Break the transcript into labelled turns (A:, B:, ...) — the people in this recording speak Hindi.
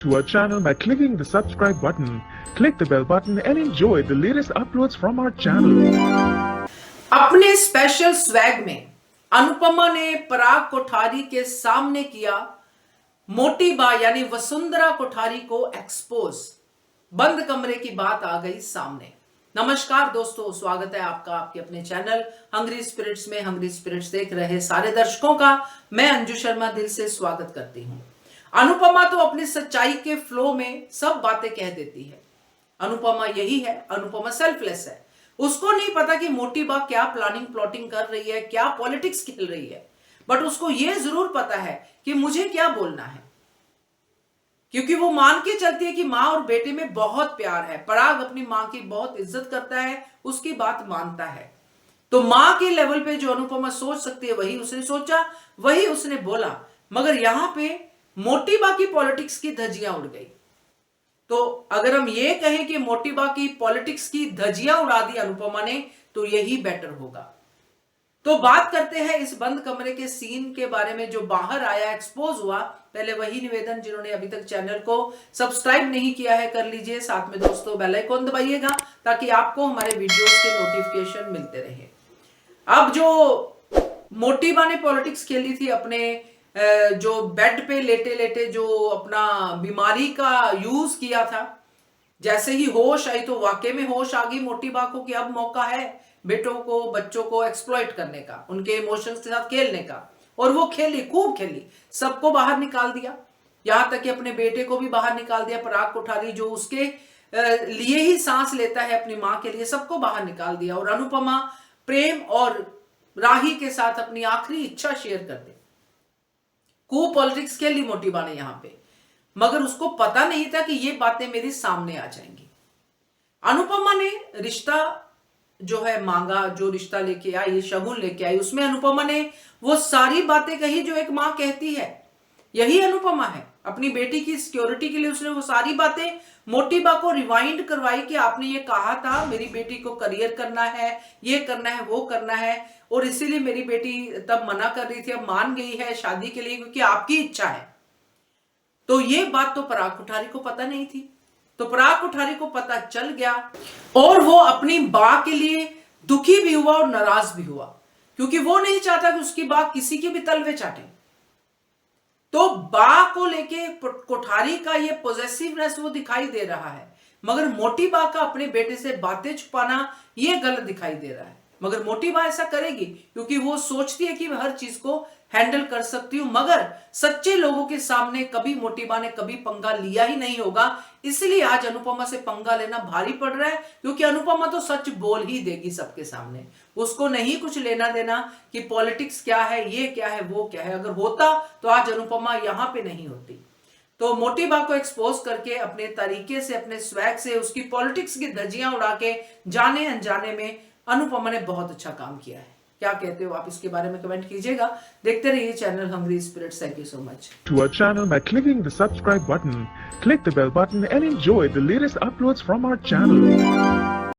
A: to our channel by clicking the subscribe button. Click the bell button and enjoy the latest uploads from our channel.
B: अपने स्पेशल स्वैग में अनुपमा ने पराग कोठारी के सामने किया मोटी बा यानी वसुंधरा कोठारी को एक्सपोज। बंद कमरे की बात आ गई सामने। नमस्कार दोस्तों, स्वागत है आपका आपके अपने चैनल हंग्री स्पिरिट्स में। हंग्री स्पिरिट्स देख रहे सारे दर्शकों का मैं अंजू शर्मा दिल से स्वागत करती हूं। अनुपमा तो अपनी सच्चाई के फ्लो में सब बातें कह देती है। अनुपमा यही है, अनुपमा सेल्फलेस है। उसको नहीं पता कि मोटी बा क्या प्लानिंग प्लॉटिंग कर रही है, क्या पॉलिटिक्स खेल रही है, बट उसको यह जरूर पता है कि मुझे क्या बोलना है, क्योंकि वो मान के चलती है कि माँ और बेटे में बहुत प्यार है। पराग अपनी माँ की बहुत इज्जत करता है, उसकी बात मानता है। तो माँ के लेवल पे जो अनुपमा सोच सकती है वही उसने सोचा, वही उसने बोला। मगर यहां पे मोटी बा की पॉलिटिक्स की धज्जियां उड़ गई। तो अगर हम ये कहें कि मोटी बा की पॉलिटिक्स की धज्जियां उड़ा दी अनुपमा ने, तो यही बेटर होगा। तो बात करते हैं इस बंद कमरे के सीन के बारे में जो बाहर आया, एक्सपोज हुआ। पहले वही निवेदन, जिन्होंने अभी तक चैनल को सब्सक्राइब नहीं किया है कर लीजिए, साथ में दोस्तों बेल आइकन दबाइएगा ताकि आपको हमारे वीडियोस के नोटिफिकेशन मिलते रहे। अब जो मोटी बा ने पॉलिटिक्स खेली थी, अपने जो बेड पे लेटे लेटे जो अपना बीमारी का यूज किया था, जैसे ही होश आई तो वाकई में होश आ गई मोटी बा को कि अब मौका है बेटों को, बच्चों को एक्सप्लॉइट करने का, उनके इमोशंस के साथ खेलने का। और वो खेली, खूब खेली, सबको बाहर निकाल दिया, यहां तक कि अपने बेटे को भी बाहर निकाल दिया। पराग कोठारी जो उसके लिए ही सांस लेता है अपनी मां के लिए, सबको बाहर निकाल दिया। और अनुपमा प्रेम और राही के साथ अपनी आखिरी इच्छा शेयर कर दी। खूब पॉलिटिक्स खेली मोटी बा ने यहां पे, मगर उसको पता नहीं था कि ये बातें मेरी सामने आ जाएंगी। अनुपमा ने रिश्ता जो है मांगा, जो रिश्ता लेके आई, शगुन लेके आई, उसमें अनुपमा ने वो सारी बातें कही जो एक मां कहती है। यही अनुपमा है। अपनी बेटी की सिक्योरिटी के लिए उसने वो सारी बातें मोटी बा को रिवाइंड करवाई कि आपने ये कहा था मेरी बेटी को करियर करना है, ये करना है, वो करना है, और इसीलिए मेरी बेटी तब मना कर रही थी, अब मान गई है शादी के लिए क्योंकि आपकी इच्छा है। तो ये बात तो पराग कोठारी को पता नहीं थी। तो पराग कोठारी को पता चल गया और वो अपनी बा के लिए दुखी भी हुआ और नाराज भी हुआ, क्योंकि वो नहीं चाहता कि उसकी बा किसी के भी तलवे चाटे। तो बा को लेके कोठारी का ये पॉजेसिवनेस वो दिखाई दे रहा है, मगर मोटी बा का अपने बेटे से बातें छुपाना ये गलत दिखाई दे रहा है। मगर मोटी बा ऐसा करेगी क्योंकि वो सोचती है कि मैं हर चीज को हैंडल कर सकती हूं। मगर सच्चे लोगों के सामने कभी मोटी बा ने कभी पंगा लिया ही नहीं होगा, इसलिए आज अनुपमा से पंगा लेना भारी पड़ रहा है, क्योंकि अनुपमा तो सच बोल ही देगी सबके सामने। उसको नहीं कुछ लेना देना कि पॉलिटिक्स क्या है, ये क्या है, वो क्या है। अगर होता तो आज अनुपमा यहां पे नहीं होती। तो मोटी बा को एक्सपोज करके अपने तरीके से, अपने स्वैग से उसकी पॉलिटिक्स की धज्जियां उड़ा के जाने अनजाने में अनुपमा ने बहुत अच्छा काम किया है। क्या कहते हो आप इसके बारे में कमेंट कीजिएगा। देखते रहिए channel Hungry Spirits. Thank you so much.
A: To our channel by clicking the subscribe button. Click the bell button and enjoy the latest uploads from our channel.